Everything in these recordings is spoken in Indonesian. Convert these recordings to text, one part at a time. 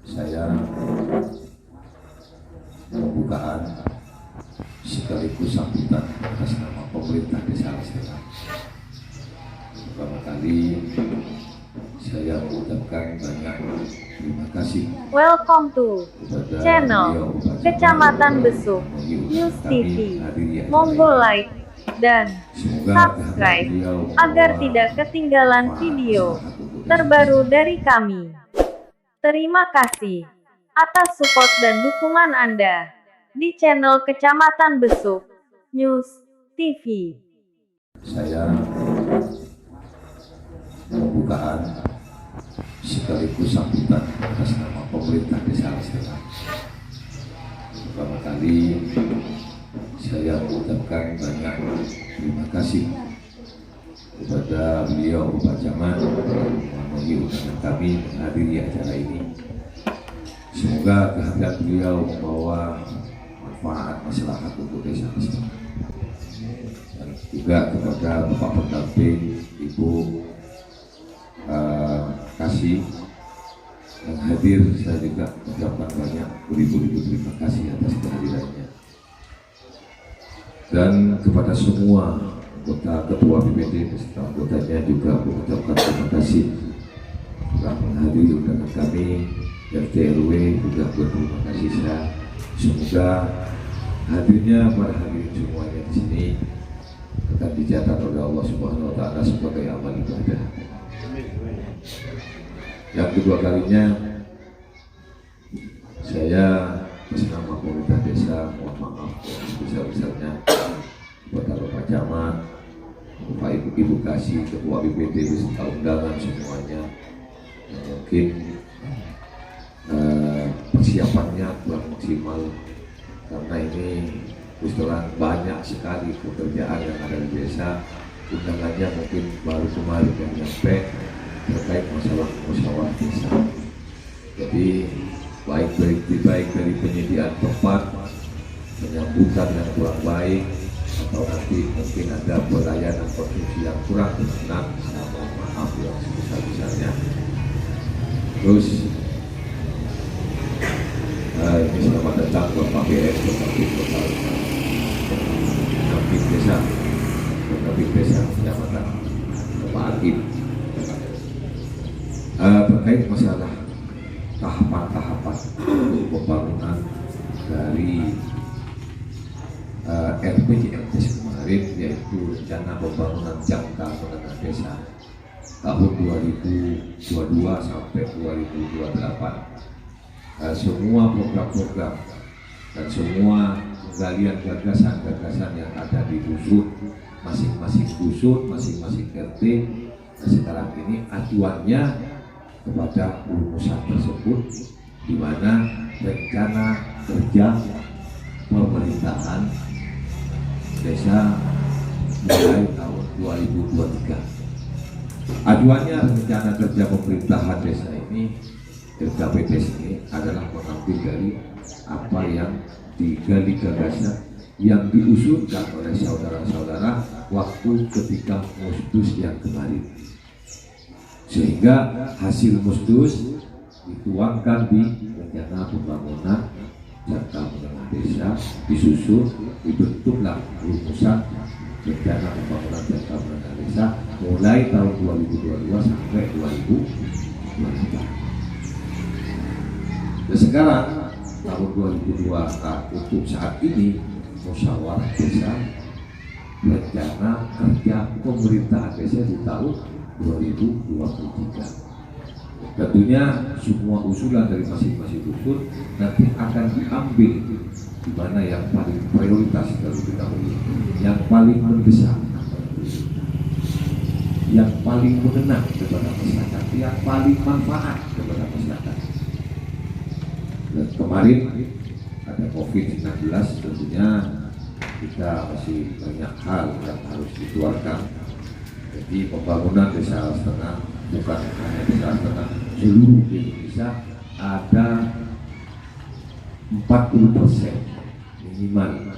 Saya pembukaan sekaligus sambutan atas nama pemerintah Desa Lestera. Pertama kali saya mengucapkan banyak terima kasih. Welcome to channel Kecamatan Besuk News TV. Monggo like dan subscribe agar tidak ketinggalan video terbaru dari kami. Terima kasih atas support dan dukungan Anda di channel Kecamatan Besuk News TV. Saya pembukaan sekaligus sambutan atas nama pemerintah Desa Lestera. Pertama kali saya mengucapkan banyak terima kasih kepada beliau Bapak Camat memenuhi undangan kami menghadiri acara ini. Semoga kehadiran beliau membawa manfaat masyarakat untuk Desa Lestera. Dan juga kepada Bapak pendamping Ibu Kasih yang hadir, saya juga mengucapkan banyak beribu-ribu terima kasih atas kehadirannya. Dan kepada semua anggota Ketua BPD beserta anggotanya juga mengucapkan terima kasih telah menghadiri undangan kami. RT RW juga berterima kasih. Semoga hadirnya para hadirin semuanya di sini akan dicatat oleh Allah Subhanahu Wa Taala sebagai amal ibadah. Yang kedua kalinya saya atas nama pemerintah desa mohon maaf sebesar-besarnya kepada Bapak Camat, Bapak Ibu Kasih, Ketua BPD beserta undangan semuanya yang mungkin persiapannya kurang maksimal karena ini restoran banyak sekali pekerjaan yang ada di desa. Undangannya mungkin baru kemarin yang nyampe terkait masalah musyawarah desa. Jadi baik dari penyediaan tempat, penyambutan yang kurang baik, atau nanti mungkin ada pelayanan konsumsi yang kurang berkenan, saya mohon maaf yang sebesar-besarnya. Terus ini selamat datang Bapak BS, Kabit Desa, Kabit Desa Kecamatan, Bapak Hakim. Terkait masalah tahapan-tahapan untuk pembangunan dari RPJMDes kemarin, yaitu rencana pembangunan jangka menengah desa tahun 2022 sampai 2028. Semua program-program dan semua penggalian gagasan-gagasan yang ada di dusun, masing-masing dusun, masing-masing RT, sekarang ini acuannya kepada rumusan tersebut, di mana rencana kerja pemerintahan desa mulai tahun 2023. Acuannya rencana kerja pemerintahan desa ini, RKPDes ini adalah mengambil dari apa yang digali gagasan yang diusulkan oleh saudara-saudara waktu ketika Musdus yang kemarin, sehingga hasil Musdus dituangkan di rencana pembangunan jangka menengah desa, disusun, dibentuklah rumusan rencana pembangunan jangka menengah desa mulai tahun 2022 sampai 2024. Dan sekarang tahun 2002 untuk saat ini musyawarah desa rencana kerja pemerintahan desa di tahun 2023. Tentunya semua usulan dari masing-masing dusun nanti akan diambil di mana yang paling prioritas terlebih dahulu, yang paling mendesak, yang paling mengena kepada masyarakat, yang paling manfaat kepada masyarakat. Dan kemarin ada COVID-19, tentunya kita masih banyak hal yang harus dikeluarkan. Jadi pembangunan Desa Lestera bukan hanya Desa Lestera, seluruh Indonesia ada 40% minimal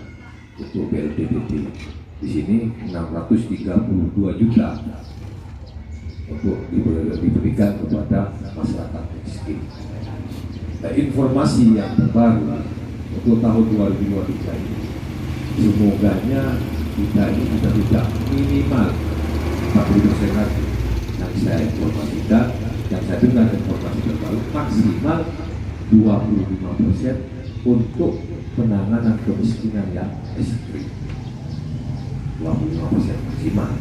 untuk BLPDP. Di sini 632 juta untuk diberikan kepada masyarakat miskin. informasi yang terbaru untuk tahun 2023 ini. Semoganya kita ini sudah tidak minimal 40% lagi yang saya informasikan, yang saya dengar informasi terbaru maksimal 25% untuk penanganan kemiskinan yang ekstrim. 25% maksimal.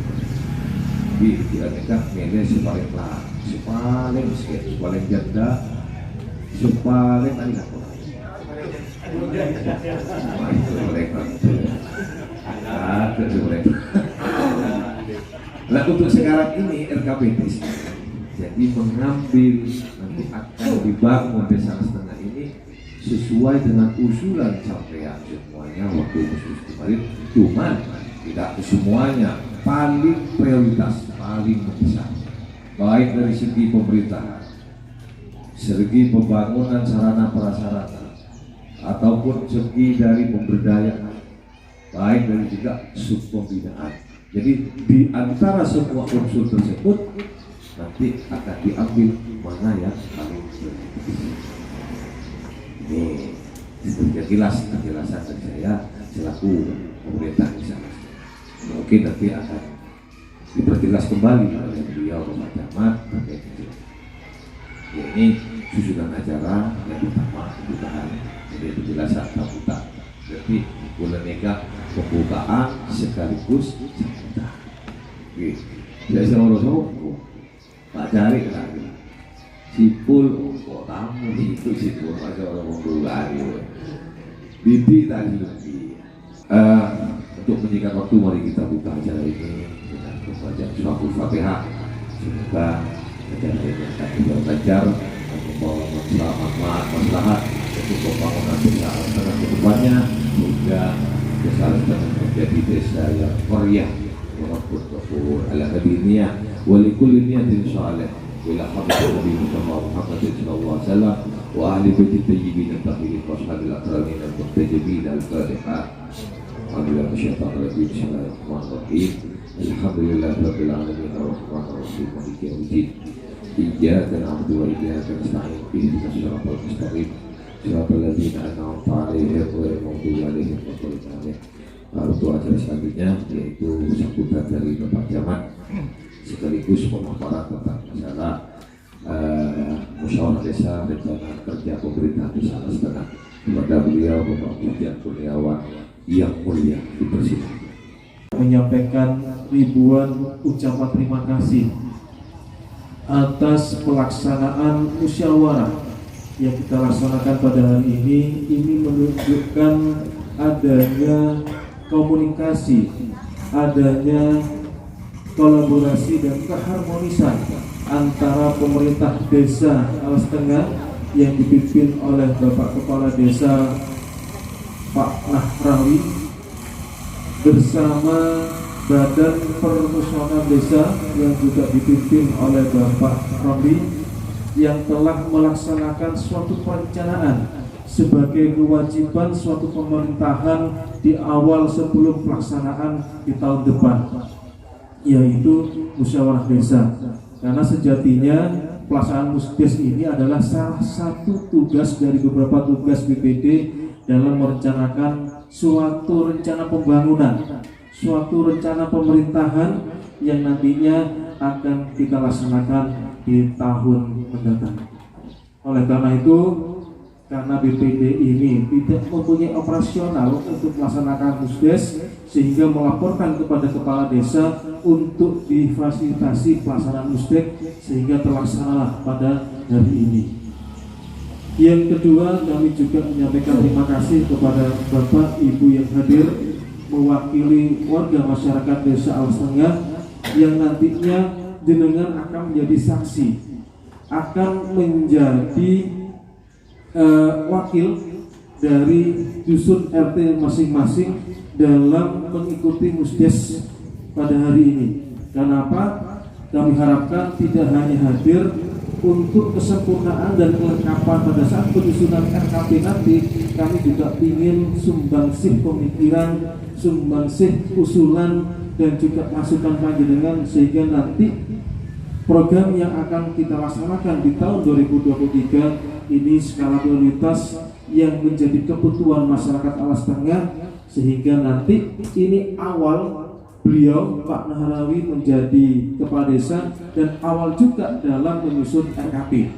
Jadi kita minta nilai paling miskin, paling janda, paling tadi apa? Nah, untuk sekarang ini RKPD jadi mengambil nanti akan dibangun desa setengah ini sesuai dengan usulan sampean semuanya waktu khusus kemarin, cuman tidak semuanya, paling prioritas, paling besar, baik dari segi pemerintahan, segi pembangunan sarana prasarana, ataupun segi dari pemberdayaan, baik dari juga subpembinaan. Jadi di antara semua unsur tersebut nanti akan diambil mana yang paling prioritas. Ini jelas penjelasan dari saya selaku pemerintah di sana. Mungkin nanti akan diperjelas kembali oleh beliau Bapak Camat terkait itu. Ini susunan acara yang pertama pembukaan, jadi penjelasan sambutan. Jadi bulan nega pembukaan sekaligus sambutan. Jadi sama Rasul, Pak cari lagi. Sipul kok tamu itu sipul aja orang pembukaan. Bibi tadi lebih. Untuk menyingkat waktu, mari kita buka acara ini dengan membaca surah Al-Fatihah. Semoga acara ini akan kita belajar membawa maslahat untuk pembangunan desa Al-Tengah ke depannya, sehingga desa Al-Tengah menjadi desa yang meriah, walaupun kafur ala hadiniyah, walikulli niyatin salih, ila hadratin Nabi Muhammad sallallahu alaihi wasallam wa ahli baiti tayyibin tahirin wa ashabil akramin al-muntajibin al-fatiha. Bismillahirrahmanirrahim. Alhamdulillahirabbil alamin arrahmanirrahim maliki yaumiddin. Iyyaka na'budu wa iyyaka nasta'in ihdinas siratal mustaqim siratal ladzina an'amta 'alaihim ghairil maghdubi 'alaihim waladdallin. Untuk acara selanjutnya yaitu sambutan dari Bapak Camat sekaligus pemaparan tentang masalah musyawarah desa rencana kerja pemerintah desa Setengah. Kepada beliau Bapak Pujian Kurniawan yang mulia dipersilakan. Menyampaikan ribuan ucapan terima kasih atas pelaksanaan musyawarah yang kita laksanakan pada hari ini menunjukkan adanya komunikasi, adanya kolaborasi dan keharmonisan antara pemerintah desa Alas Tengah yang dipimpin oleh Bapak Kepala Desa Pak Nahrawi bersama Badan Permusyawaratan Desa yang juga dipimpin oleh Bapak Ramli yang telah melaksanakan suatu perencanaan sebagai kewajiban suatu pemerintahan di awal sebelum pelaksanaan di tahun depan, yaitu musyawarah desa. Karena sejatinya pelaksanaan musdes ini adalah salah satu tugas dari beberapa tugas BPD dalam merencanakan suatu rencana pembangunan, suatu rencana pemerintahan yang nantinya akan kita laksanakan di tahun mendatang. Oleh karena itu, karena BPD ini tidak mempunyai operasional untuk melaksanakan musdes, sehingga melaporkan kepada kepala desa untuk difasilitasi pelaksanaan musdes sehingga terlaksana pada hari ini. Yang kedua, kami juga menyampaikan terima kasih kepada Bapak Ibu yang hadir mewakili warga masyarakat desa Alas Tengah yang nantinya jenengan akan menjadi saksi, akan menjadi wakil dari dusun RT masing-masing dalam mengikuti musdes pada hari ini. Kenapa? Kami harapkan tidak hanya hadir untuk kesempurnaan dan kelengkapan pada saat penyusunan RKP nanti, kami juga ingin sumbangsih pemikiran, sumbangsih usulan dan juga masukan panjenengan sehingga nanti program yang akan kita laksanakan di tahun 2023 ini skala prioritas yang menjadi kebutuhan masyarakat Alas Tengah, sehingga nanti ini awal beliau Pak Nahrawi menjadi kepala desa dan awal juga dalam menyusun RKP.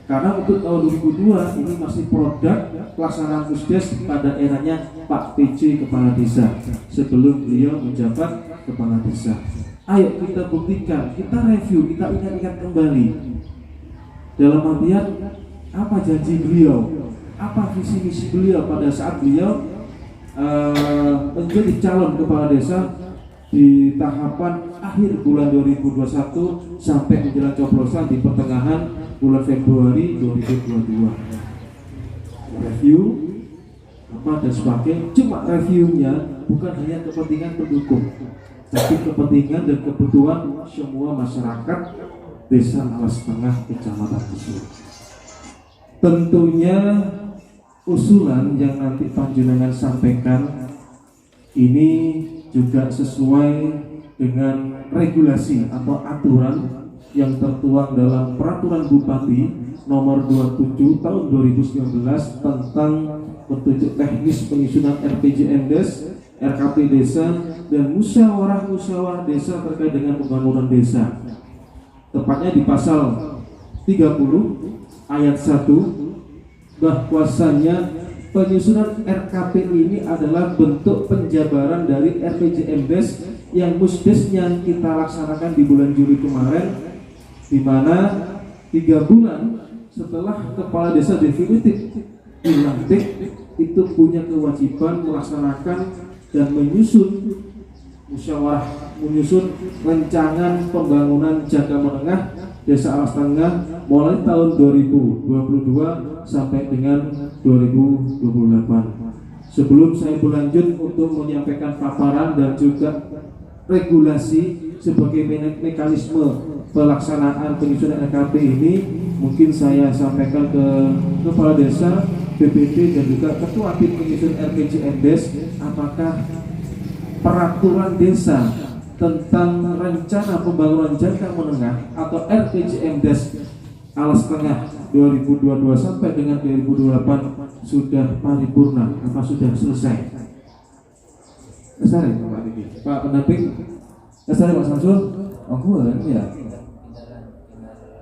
Karena untuk tahun 2002 ini masih produk pelaksanaan Pusdes pada eranya Pak PJ Kepala Desa sebelum beliau menjabat Kepala Desa. Ayo kita buktikan, kita review, kita ingat-ingat kembali. Dalam artian apa janji beliau, apa visi misi beliau pada saat beliau menjadi calon Kepala Desa di tahapan akhir bulan 2021 sampai menjelang coblosan di pertengahan bulan Februari 2022. Review apa dan sebagainya, cuma reviewnya bukan hanya kepentingan pendukung, tapi kepentingan dan kebutuhan semua masyarakat Desa Alas Tengah Kecamatan Besu. Tentunya usulan yang nanti panjenengan sampaikan ini juga sesuai dengan regulasi atau aturan yang tertuang dalam Peraturan Bupati Nomor 27 Tahun 2019 tentang petunjuk teknis penyusunan RPJMdes, RKP Desa, dan musyawarah desa terkait dengan pembangunan desa. Tepatnya di pasal 30 ayat 1 bahwasanya penyusunan RKP ini adalah bentuk penjabaran dari RPJMdes yang musdesnya kita laksanakan di bulan Juli kemarin, di mana 3 bulan setelah kepala desa definitif dilantik itu punya kewajiban melaksanakan dan menyusun rancangan pembangunan jangka menengah Desa Alas Tengah mulai tahun 2022 sampai dengan 2028. Sebelum saya berlanjut untuk menyampaikan paparan dan juga regulasi sebagai mekanisme pelaksanaan penyusunan RKP ini, mungkin saya sampaikan ke Kepala Desa, BPD dan juga Ketua Tim Penyusun RPJMdes, apakah peraturan desa tentang rencana pembangunan jangka menengah atau RPJMdes Alas Tengah 2022 sampai dengan 2028 sudah paripurna apa sudah selesai? Kesari Pak Diki, Pak Pendamping, kesari Pak Samsul, ya.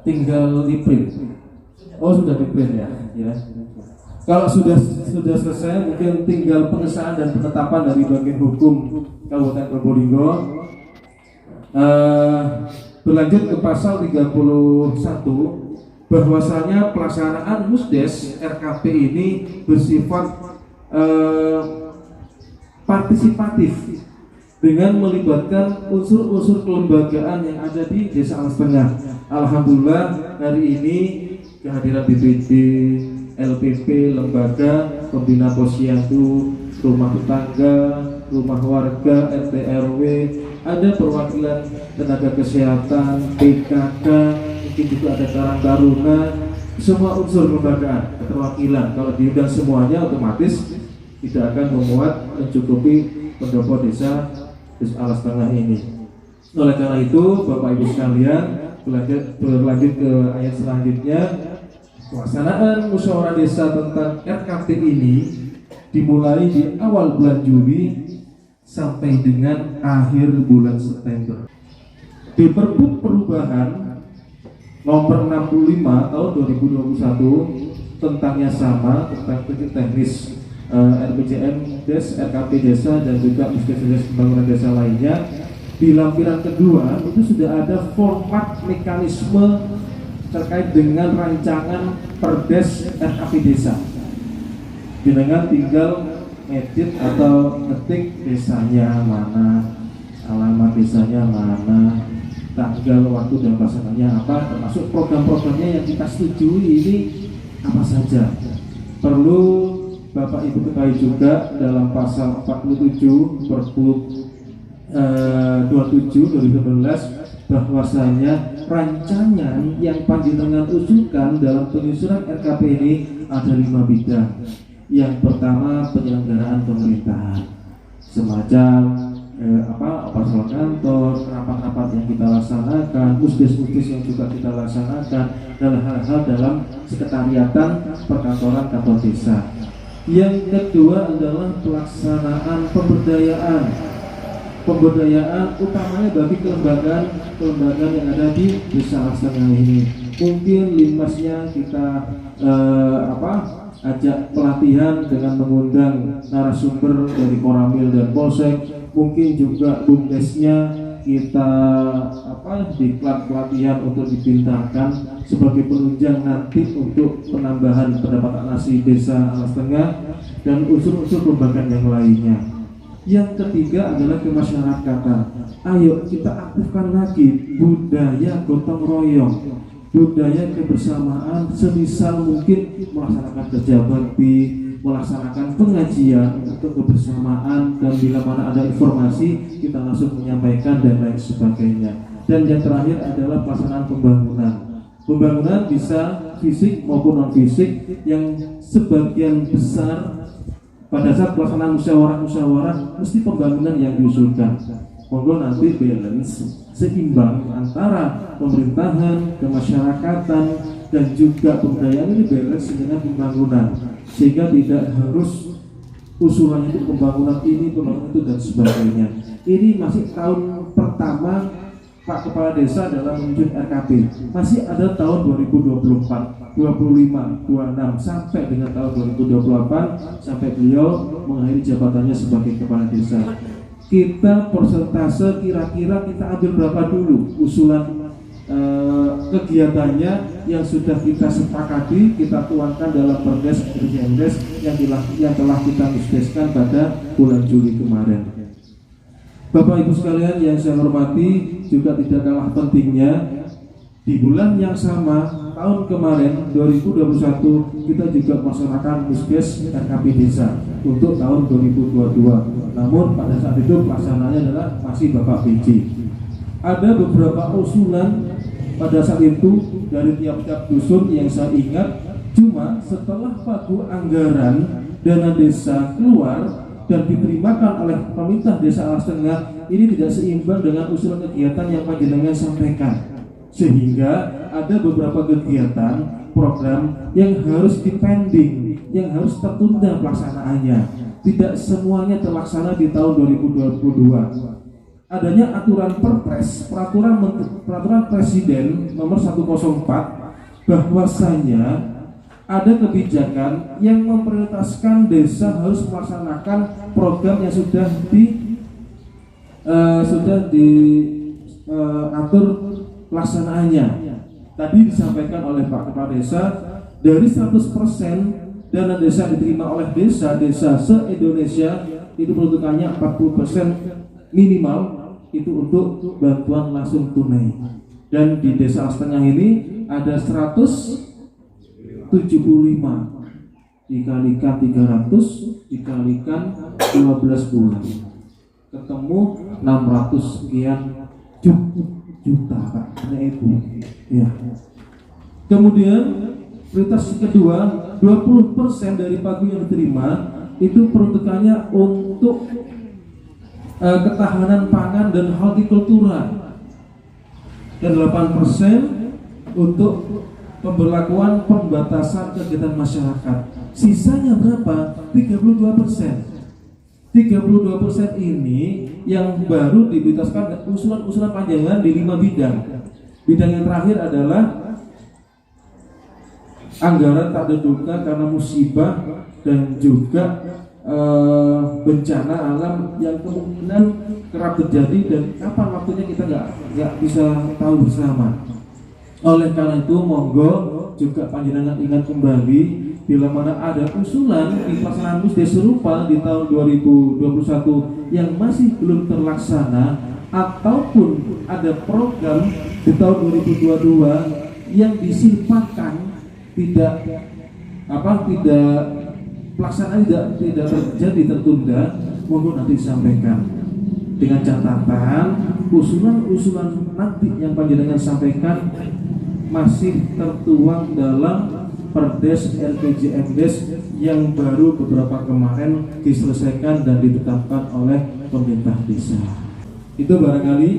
Tinggal di print. Oh sudah di print ya. Kalau sudah selesai, mungkin tinggal pengesahan dan penetapan dari bagian hukum Kabupaten Probolinggo. Berlanjut ke pasal 31 bahwasanya pelaksanaan musdes RKP ini bersifat partisipatif dengan melibatkan unsur-unsur kelembagaan yang ada di Desa Alas Tengah. Alhamdulillah hari ini kehadiran BPD, LPP, lembaga, pembina posyandu, rumah tetangga, rumah warga, RT RW, ada perwakilan tenaga kesehatan, PKK, mungkin juga ada Karang Taruna, semua unsur kelembagaan, keterwakilan. Kalau diundang semuanya otomatis tidak akan memuat mencukupi pendopo desa Alas Tengah ini. Oleh karena itu, Bapak Ibu sekalian, berlanjut ke ayat selanjutnya. Pelaksanaan musyawarah desa tentang RKP ini dimulai di awal bulan Juli sampai dengan akhir bulan September. Di Pergub Perubahan Nomor 65 Tahun 2021 tentangnya sama, tentang petunjuk teknis RPJMdes, RKP Desa dan juga Pusdes Pembangunan Desa lainnya. Di lampiran kedua itu sudah ada format mekanisme terkait dengan rancangan Perdes RKP Desa. Dengan tinggal edit atau ngetik desanya mana, alamat desanya mana, tanggal, waktu dan pelaksanaannya apa, termasuk program-programnya yang kita setujui ini apa saja. Perlu Bapak Ibu ketahui juga dalam pasal 47 Pergub 27 2019 bahwasanya rancangan yang panjenengan usulkan dalam penyusunan RKP ini ada 5 bidang. Yang pertama penyelenggaraan pemerintahan, semacam operasional kantor, rapat-rapat yang kita laksanakan, musdes-musdes yang juga kita laksanakan, dan hal-hal dalam sekretariatan perkantoran kantor desa. Yang kedua adalah pelaksanaan pemberdayaan utamanya bagi kelembagaan yang ada di Desa Alas Tengah ini. Mungkin linmasnya kita ajak pelatihan dengan mengundang narasumber dari Koramil dan Polsek. Mungkin juga bumdesnya kita diklat pelatihan untuk dipintakan sebagai penunjang nanti untuk penambahan pendapatan asli Desa Alas Tengah dan unsur-unsur kelembagaan yang lainnya. Yang ketiga adalah kemasyarakatan. Ayo kita aktifkan lagi budaya gotong royong, budaya kebersamaan, semisal mungkin melaksanakan kerja bakti, melaksanakan pengajian untuk kebersamaan, dan bila mana ada informasi kita langsung menyampaikan dan lain sebagainya. Dan yang terakhir adalah pelaksanaan pembangunan bisa fisik maupun non fisik, yang sebagian besar pada saat pelaksanaan musyawarah mesti pembangunan yang diusulkan. Monggo nanti balance seimbang antara pemerintahan, kemasyarakatan, dan juga pemberdayaan ini balance dengan pembangunan, sehingga tidak harus usulannya itu pembangunan ini, pembangunan itu, dan sebagainya. Ini masih tahun pertama Pak Kepala Desa dalam menyusun RKP. Masih ada tahun 2024, 25, 26 sampai dengan tahun 2028 sampai beliau mengakhiri jabatannya sebagai Kepala Desa. Kita persentase kira-kira kita ambil berapa dulu usulan kegiatannya yang sudah kita sepakati, kita tuangkan dalam Perdes RJMDes yang telah kita musdeskan pada bulan Juli kemarin. Bapak Ibu sekalian yang saya hormati, juga tidak kalah pentingnya, di bulan yang sama tahun kemarin 2021 kita juga melaksanakan musdes RKP Desa untuk tahun 2022. Namun pada saat itu pelaksanaannya adalah masih Bapak PJ. Ada beberapa usulan pada saat itu dari tiap-tiap dusun yang saya ingat, cuma setelah pagu anggaran dana desa keluar dan diterimakan oleh pemerintah Desa Alas Tengah, ini tidak seimbang dengan usulan kegiatan yang panjenengan sampaikan, sehingga ada beberapa kegiatan program yang harus dipending, yang harus tertunda pelaksanaannya. Tidak semuanya terlaksana di tahun 2022. Adanya aturan Perpres, peraturan Presiden nomor 104, bahwasanya ada kebijakan yang memprioritaskan desa harus melaksanakan program yang sudah diatur pelaksanaannya. Tadi disampaikan oleh Pak Kepala Desa, dari 100% dana desa diterima oleh desa-desa se-Indonesia itu peruntukannya 40% minimal itu untuk bantuan langsung tunai. Dan di Desa Alas Tengah ini ada 175 dikalikan 300 dikalikan 12 bulan ketemu 600 sekian juta Pak Ibu ya. Kemudian prioritas kedua, 20% dari pagu yang diterima itu peruntukannya untuk ketahanan pangan dan hortikultura, dan 8% untuk pemberlakuan pembatasan kegiatan masyarakat. Sisanya berapa? 32%. 32% ini yang baru diprioritaskan usulan-usulan panjangan di 5 bidang. Bidang yang terakhir adalah anggaran tak terduga karena musibah dan juga bencana alam yang kemungkinan kerap terjadi dan kapan waktunya kita nggak bisa tahu bersama. Oleh karena itu monggo juga panjenengan ingat kembali bila mana ada usulan di pelaksanaan musdes serupa di tahun 2021 yang masih belum terlaksana, ataupun ada program di tahun 2022 yang disimpangkan pelaksanaan tidak terjadi, tertunda, monggo nanti disampaikan dengan catatan usulan-usulan nanti yang panjenengan sampaikan masih tertuang dalam Perdes RPJMdes yang baru beberapa kemarin diselesaikan dan ditetapkan oleh pemerintah desa. Itu barangkali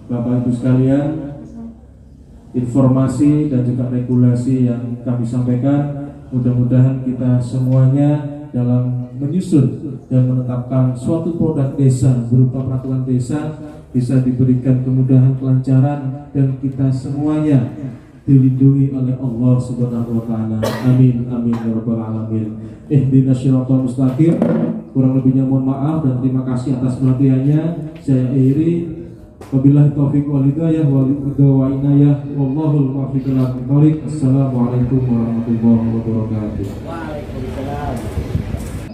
Bapak Ibu sekalian informasi dan juga regulasi yang kami sampaikan. Mudah-mudahan kita semuanya dalam menyusun dan menetapkan suatu produk desa berupa peraturan desa bisa diberikan kemudahan, kelancaran, dan kita semuanya dilindungi oleh Allah Subhanahu wa taala. Amin amin ya rabbal alamin. Ihdinas shiratal mustaqim. Kurang lebihnya mohon maaf dan terima kasih atas perhatiannya. Saya akhiri. Wabillahi taufiq wal hidayah wal inayah. Wallahul muwaffiq ila aqwamit. Assalamualaikum warahmatullahi wabarakatuh.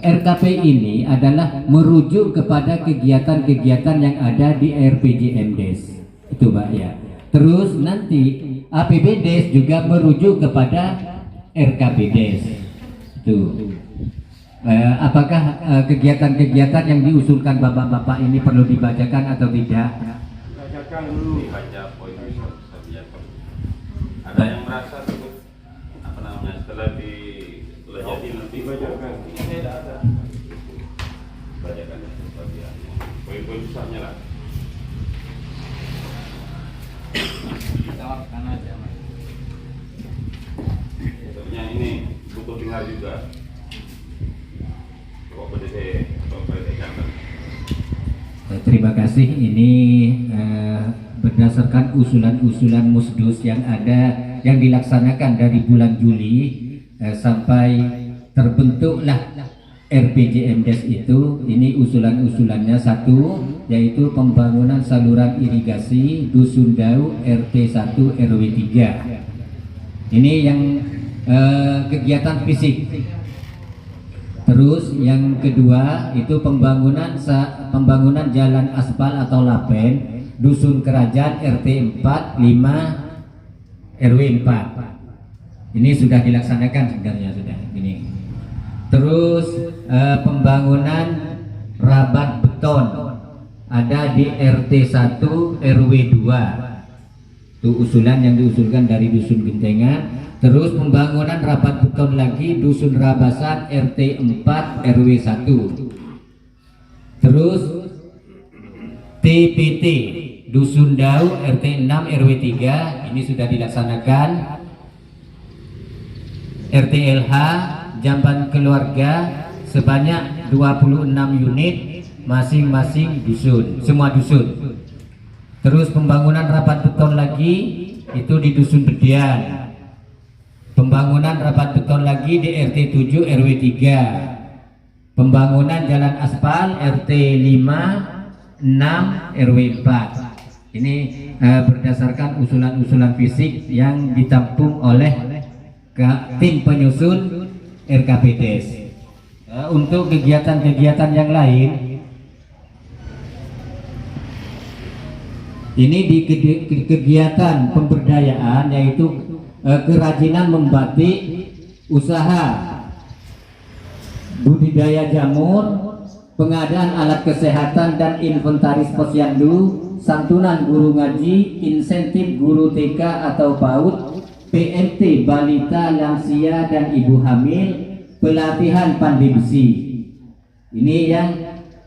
RKP ini adalah merujuk kepada kegiatan-kegiatan yang ada di RPJMdes. Itu Pak ya. Terus nanti APBdes juga merujuk kepada RKPdes. Itu. Apakah kegiatan-kegiatan yang diusulkan Bapak-bapak ini perlu dibacakan atau tidak? Bacakan dulu. Dibaca poin ada yang merasa apa namanya setelah jadi nanti bacakan. Tidak ada. Bacakan sebagian poin-poin besarnya lah. Tawarkan aja Mas. Sebenarnya ini butuh dengar juga. Terima kasih. Ini berdasarkan usulan-usulan Musdus yang ada yang dilaksanakan dari bulan Juli sampai terbentuklah RPJMdes itu. Ini usulan-usulannya satu, yaitu pembangunan saluran irigasi Dusun Dau RT 1 RW 3. Ini yang kegiatan fisik. Terus yang kedua itu pembangunan jalan aspal atau lapen Dusun Kerajaan RT 4 5 RW 4. Ini sudah dilaksanakan sebenarnya sudah ini. Terus pembangunan rabat beton ada di RT 1 RW 2. Itu usulan yang diusulkan dari Dusun Gentengan. Terus pembangunan rapat beton lagi Dusun Rabasan RT 4 RW 1. Terus TPT Dusun Dau RT 6 RW 3 ini sudah dilaksanakan. RTLH Jamban Keluarga sebanyak 26 unit masing-masing dusun, semua dusun. Terus pembangunan rapat beton lagi itu di Dusun Bedian. Pembangunan rapat beton lagi di RT 7 RW 3. Pembangunan jalan aspal RT 5 6 RW 4. Ini berdasarkan usulan-usulan fisik yang ditampung oleh tim penyusun RKPdes. Untuk kegiatan-kegiatan yang lain, ini di kegiatan pemberdayaan yaitu kerajinan membatik, usaha budidaya jamur, pengadaan alat kesehatan dan inventaris posyandu, santunan guru ngaji, insentif guru TK atau PAUD, PMT balita, lansia dan ibu hamil, pelatihan pandemsi. Ini yang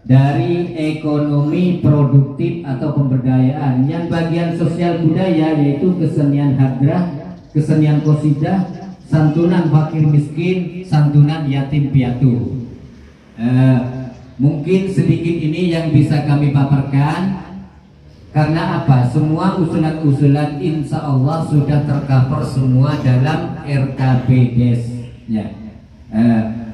dari ekonomi produktif atau pemberdayaan. Yang bagian sosial budaya yaitu kesenian hadrah, kesenian qasidah, santunan fakir miskin, santunan yatim piatu. Mungkin sedikit ini yang bisa kami paparkan. Karena apa? Semua usulan-usulan insya Allah sudah tercover semua dalam RKPdes. Ya.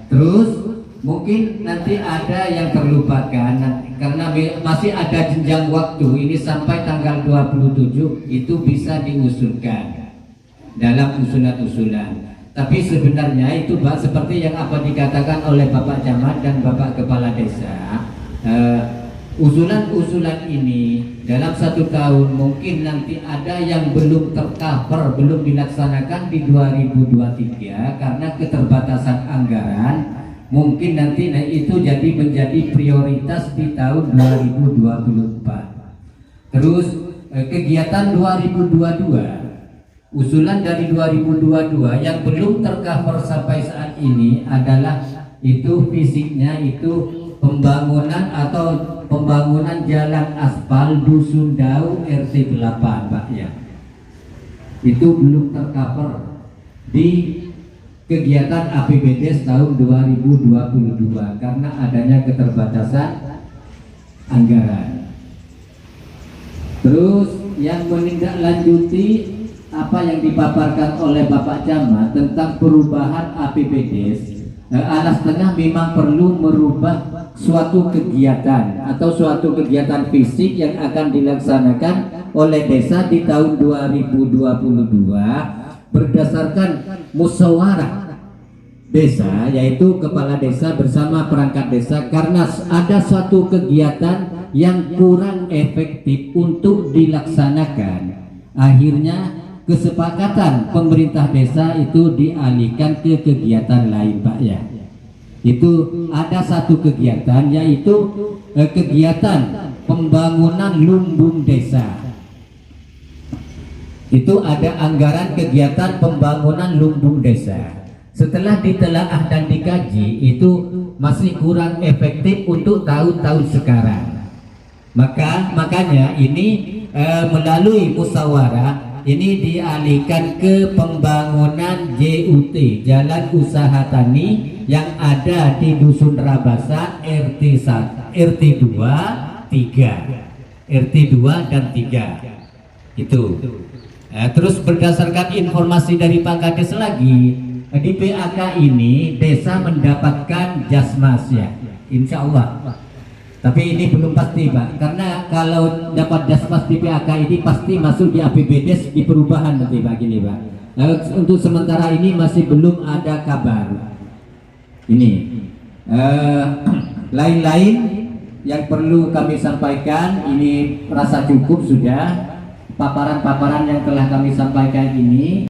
Terus mungkin nanti ada yang terlupakan karena masih ada jenjang waktu ini sampai tanggal 27 itu bisa diusulkan dalam usulan-usulan. Tapi sebenarnya itu Pak, seperti yang apa dikatakan oleh Bapak Camat dan Bapak Kepala Desa, usulan-usulan ini dalam 1 tahun mungkin nanti ada yang belum tercover, belum dilaksanakan di 2023 karena keterbatasan anggaran. Mungkin nanti itu menjadi prioritas di tahun 2024. Terus kegiatan 2022 Usulan dari 2022 yang belum tercover sampai saat ini adalah itu fisiknya itu pembangunan jalan aspal Dusun Dau RT 8 Pak ya. Itu belum tercover di kegiatan APBD tahun 2022 karena adanya keterbatasan anggaran. Terus yang menindaklanjuti apa yang dipaparkan oleh Bapak Camat tentang perubahan APBD, Alas Tengah memang perlu merubah suatu kegiatan atau suatu kegiatan fisik yang akan dilaksanakan oleh desa di tahun 2022 berdasarkan musyawarah desa, yaitu kepala desa bersama perangkat desa, karena ada suatu kegiatan yang kurang efektif untuk dilaksanakan. Akhirnya kesepakatan pemerintah desa itu dialihkan ke kegiatan lain Pak ya. Itu ada satu kegiatan yaitu kegiatan pembangunan lumbung desa. Itu ada anggaran kegiatan pembangunan lumbung desa. Setelah ditelaah dan dikaji itu masih kurang efektif untuk tahun-tahun sekarang. Makanya ini melalui musyawarah ini dialihkan ke pembangunan JUT, Jalan Usaha Tani, yang ada di Dusun Rabasa RT 2, 3, RT 2 dan 3 itu. Terus berdasarkan informasi dari Pak Kades lagi, di PAK ini desa mendapatkan jasmas ya, insya Allah. Tapi ini belum pasti Pak, karena kalau dapat jasmas di PAK ini pasti masuk di APBD di perubahan nanti Pak gini Pak. Untuk sementara ini masih belum ada kabar. Ini lain-lain yang perlu kami sampaikan, ini rasa cukup sudah paparan-paparan yang telah kami sampaikan ini.